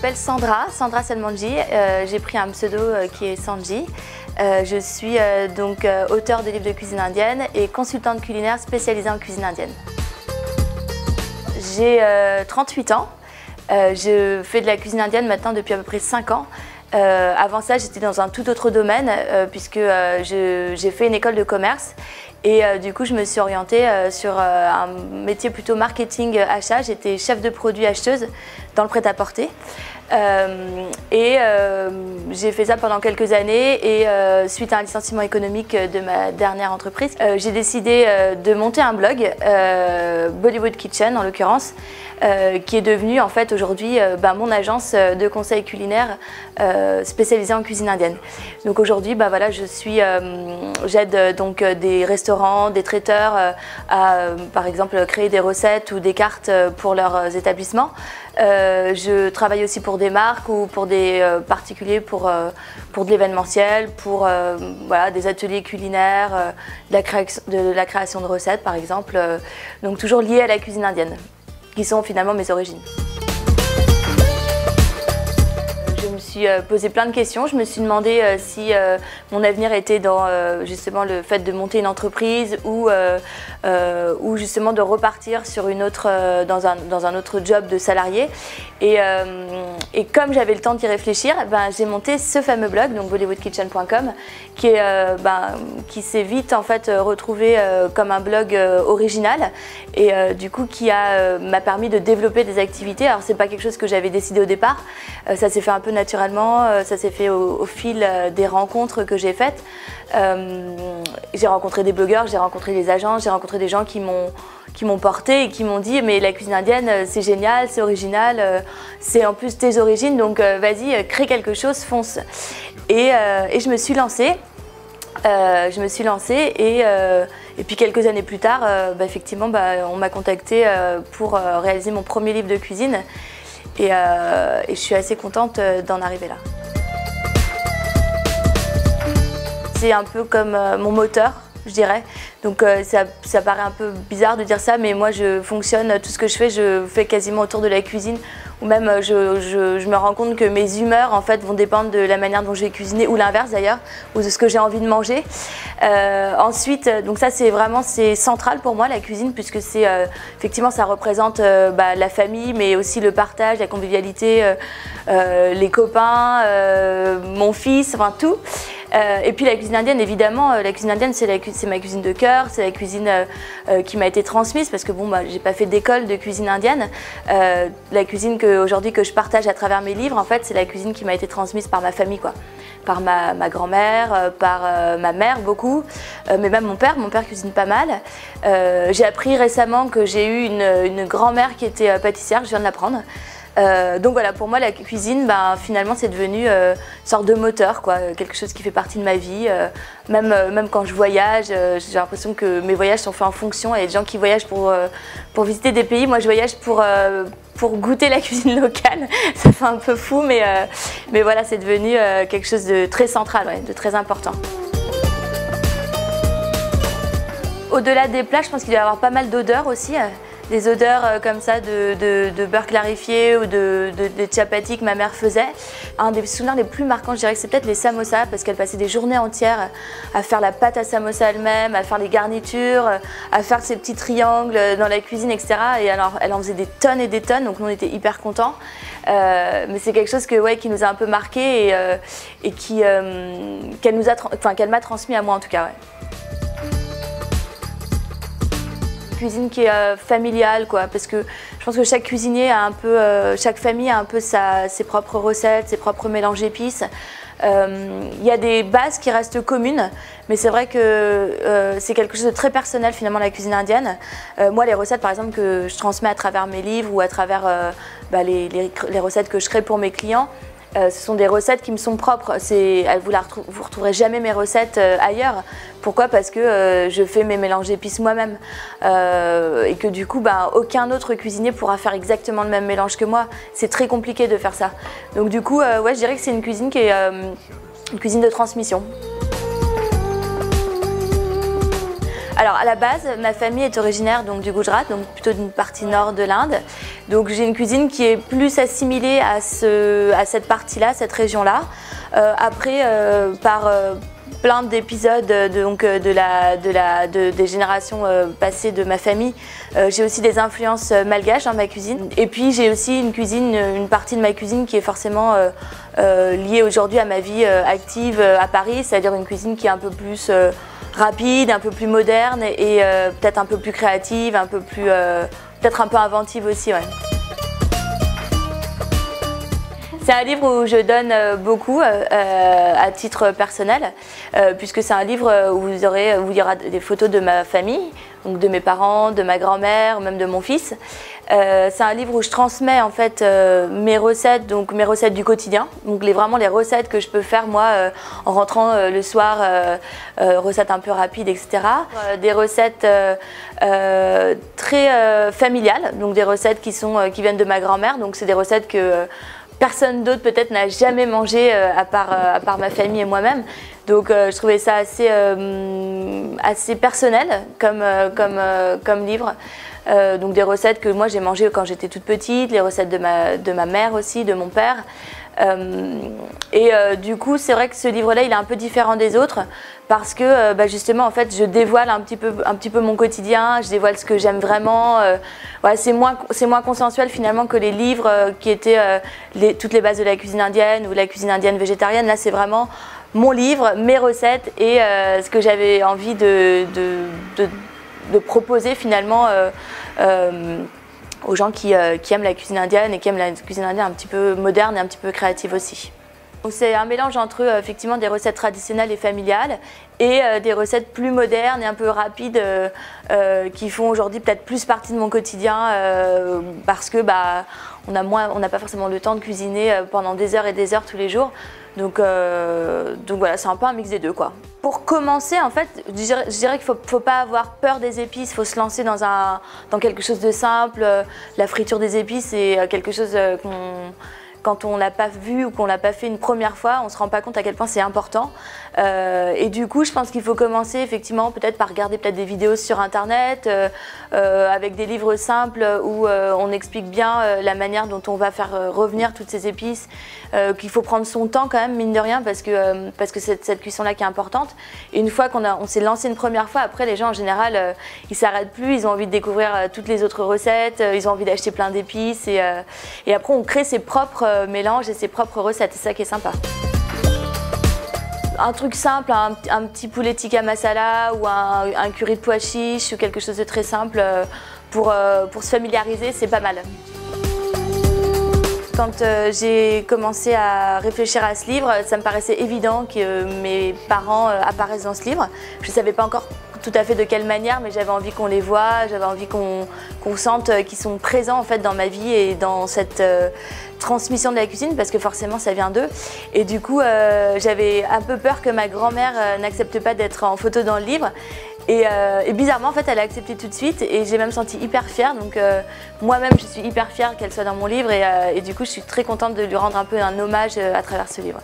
m'appelle Sandra Selmanji, j'ai pris un pseudo qui est Sanji. Je suis donc auteure de livres de cuisine indienne et consultante culinaire spécialisée en cuisine indienne. J'ai 38 ans, je fais de la cuisine indienne maintenant depuis à peu près 5 ans. Avant ça, j'étais dans un tout autre domaine puisque j'ai fait une école de commerce et du coup je me suis orientée sur un métier plutôt marketing achat. J'étais chef de produit acheteuse dans le prêt-à-porter j'ai fait ça pendant quelques années et suite à un licenciement économique de ma dernière entreprise, j'ai décidé de monter un blog, Bollywood Kitchen en l'occurrence, qui est devenu en fait aujourd'hui mon agence de conseil culinaire spécialisée en cuisine indienne. Donc aujourd'hui voilà, j'aide donc des restaurants, des traiteurs à par exemple créer des recettes ou des cartes pour leurs établissements. Je travaille aussi pour des marques ou pour des particuliers pour de l'événementiel, pour voilà, des ateliers culinaires, de la création de recettes par exemple, donc toujours liés à la cuisine indienne, qui sont finalement mes origines. Je me suis posé plein de questions. Je me suis demandé si mon avenir était dans justement le fait de monter une entreprise ou justement de repartir sur une autre, dans un autre job de salarié. Et comme j'avais le temps d'y réfléchir, j'ai monté ce fameux blog, donc bollywoodkitchen.com, qui s'est vite en fait retrouvé comme un blog original et du coup qui m'a permis de développer des activités. Alors c'est pas quelque chose que j'avais décidé au départ, ça s'est fait un peu naturellement, ça s'est fait au fil des rencontres que j'ai faites. J'ai rencontré des blogueurs, j'ai rencontré des agences, j'ai rencontré des gens qui m'ont porté et qui m'ont dit mais la cuisine indienne c'est génial, c'est original, c'est en plus tes origines donc vas-y crée quelque chose, fonce. Et je me suis lancée. Et puis quelques années plus tard, effectivement on m'a contactée pour réaliser mon premier livre de cuisine et je suis assez contente d'en arriver là. C'est un peu comme mon moteur, je dirais. Donc ça paraît un peu bizarre de dire ça, mais moi je fonctionne, tout ce que je fais quasiment autour de la cuisine, ou même je me rends compte que mes humeurs en fait vont dépendre de la manière dont je vais cuisiner, ou l'inverse d'ailleurs, ou de ce que j'ai envie de manger. Ensuite, donc ça c'est central pour moi la cuisine, puisque c'est effectivement ça représente la famille, mais aussi le partage, la convivialité, les copains, mon fils, enfin tout. Et puis la cuisine indienne, évidemment, la cuisine indienne c'est ma cuisine de cœur, c'est la cuisine qui m'a été transmise parce que j'ai pas fait d'école de cuisine indienne. La cuisine aujourd'hui que je partage à travers mes livres, en fait, c'est la cuisine qui m'a été transmise par ma famille, quoi. Par ma grand-mère, par ma mère beaucoup, mais même mon père cuisine pas mal. J'ai appris récemment que j'ai eu une grand-mère qui était pâtissière, je viens de l'apprendre. Donc voilà, pour moi la cuisine, finalement c'est devenu une sorte de moteur, quoi, quelque chose qui fait partie de ma vie. Même quand je voyage, j'ai l'impression que mes voyages sont faits en fonction. Il y a des gens qui voyagent pour visiter des pays, moi je voyage pour goûter la cuisine locale. Ça fait un peu fou, mais voilà, c'est devenu quelque chose de très central, ouais, de très important. Au-delà des plats, je pense qu'il doit y avoir pas mal d'odeurs aussi. Des odeurs comme ça de beurre clarifié ou de chapati que ma mère faisait. Un des souvenirs les plus marquants, je dirais que c'est peut-être les samosas, parce qu'elle passait des journées entières à faire la pâte à samosa elle-même, à faire les garnitures, à faire ses petits triangles dans la cuisine, etc. Et alors, elle en faisait des tonnes et des tonnes, donc nous on était hyper contents. Mais c'est quelque chose qui nous a un peu marqué et qu'elle m'a transmis à moi en tout cas. Ouais. Cuisine qui est familiale, quoi, parce que je pense que chaque cuisinier a un peu, chaque famille a un peu ses propres recettes, ses propres mélanges d'épices. Il y a des bases qui restent communes, mais c'est vrai que c'est quelque chose de très personnel finalement la cuisine indienne. Moi les recettes par exemple que je transmets à travers mes livres ou à travers les recettes que je crée pour mes clients, ce sont des recettes qui me sont propres. Vous retrouverez jamais mes recettes ailleurs. Pourquoi? Parce que je fais mes mélanges d'épices moi-même et que du coup aucun autre cuisinier pourra faire exactement le même mélange que moi. C'est très compliqué de faire ça. Donc du coup ouais, je dirais que c'est une cuisine qui est une cuisine de transmission. Alors à la base, ma famille est originaire donc, du Gujarat, donc plutôt d'une partie nord de l'Inde. Donc j'ai une cuisine qui est plus assimilée à cette partie-là, cette région-là. Après, par plein d'épisodes des générations passées de ma famille, j'ai aussi des influences malgaches dans ma cuisine. Et puis j'ai aussi une partie de ma cuisine qui est forcément liée aujourd'hui à ma vie active à Paris, c'est-à-dire une cuisine qui est un peu plus rapide, un peu plus moderne et peut-être un peu plus créative, peut-être un peu inventive aussi. Ouais. C'est un livre où je donne beaucoup à titre personnel, puisque c'est un livre où il y aura des photos de ma famille, donc de mes parents, de ma grand-mère, même de mon fils. C'est un livre où je transmets en fait mes recettes, donc mes recettes du quotidien, donc vraiment les recettes que je peux faire moi en rentrant le soir, recettes un peu rapides, etc. Des recettes très familiales, donc des recettes qui viennent de ma grand-mère, donc c'est des recettes que personne d'autre peut-être n'a jamais mangé à part ma famille et moi-même. Donc je trouvais ça assez personnel comme livre. Donc des recettes que moi j'ai mangées quand j'étais toute petite, les recettes de ma mère aussi, de mon père. Du coup c'est vrai que ce livre-là il est un peu différent des autres parce que justement en fait je dévoile un petit peu mon quotidien, je dévoile ce que j'aime vraiment. Ouais, c'est moins consensuel finalement que les livres qui étaient toutes les bases de la cuisine indienne ou la cuisine indienne végétarienne. Là c'est vraiment mon livre, mes recettes et ce que j'avais envie de proposer finalement aux gens qui aiment la cuisine indienne et qui aiment la cuisine indienne un petit peu moderne et un petit peu créative aussi. C'est un mélange entre effectivement des recettes traditionnelles et familiales et des recettes plus modernes et un peu rapides qui font aujourd'hui peut-être plus partie de mon quotidien parce que on n'a pas forcément le temps de cuisiner pendant des heures et des heures tous les jours. Donc voilà, c'est un peu un mix des deux quoi. Pour commencer, en fait, je dirais qu'il ne faut pas avoir peur des épices, il faut se lancer dans quelque chose de simple. La friture des épices, c'est quelque chose quand on ne l'a pas vu ou qu'on ne l'a pas fait une première fois, on ne se rend pas compte à quel point c'est important. Et du coup, je pense qu'il faut commencer effectivement peut-être par regarder des vidéos sur internet, avec des livres simples où on explique bien la manière dont on va faire revenir toutes ces épices, qu'il faut prendre son temps quand même, mine de rien, parce que c'est cette cuisson-là qui est importante. Et une fois qu'on s'est lancé une première fois, après les gens en général, ils ne s'arrêtent plus, ils ont envie de découvrir toutes les autres recettes, ils ont envie d'acheter plein d'épices et après on crée ses propres mélanges et ses propres recettes, c'est ça qui est sympa. Un truc simple, un petit poulet tikka masala ou un curry de pois chiches ou quelque chose de très simple pour se familiariser, c'est pas mal. Quand j'ai commencé à réfléchir à ce livre, ça me paraissait évident que mes parents apparaissent dans ce livre. Je ne savais pas encore tout à fait de quelle manière, mais j'avais envie qu'on les voie, j'avais envie qu'on sente qu'ils sont présents en fait dans ma vie et dans cette transmission de la cuisine parce que forcément ça vient d'eux. Et du coup j'avais un peu peur que ma grand-mère n'accepte pas d'être en photo dans le livre. Et bizarrement en fait elle a accepté tout de suite et j'ai même senti hyper fière. Donc moi-même je suis hyper fière qu'elle soit dans mon livre et du coup je suis très contente de lui rendre un peu un hommage à travers ce livre.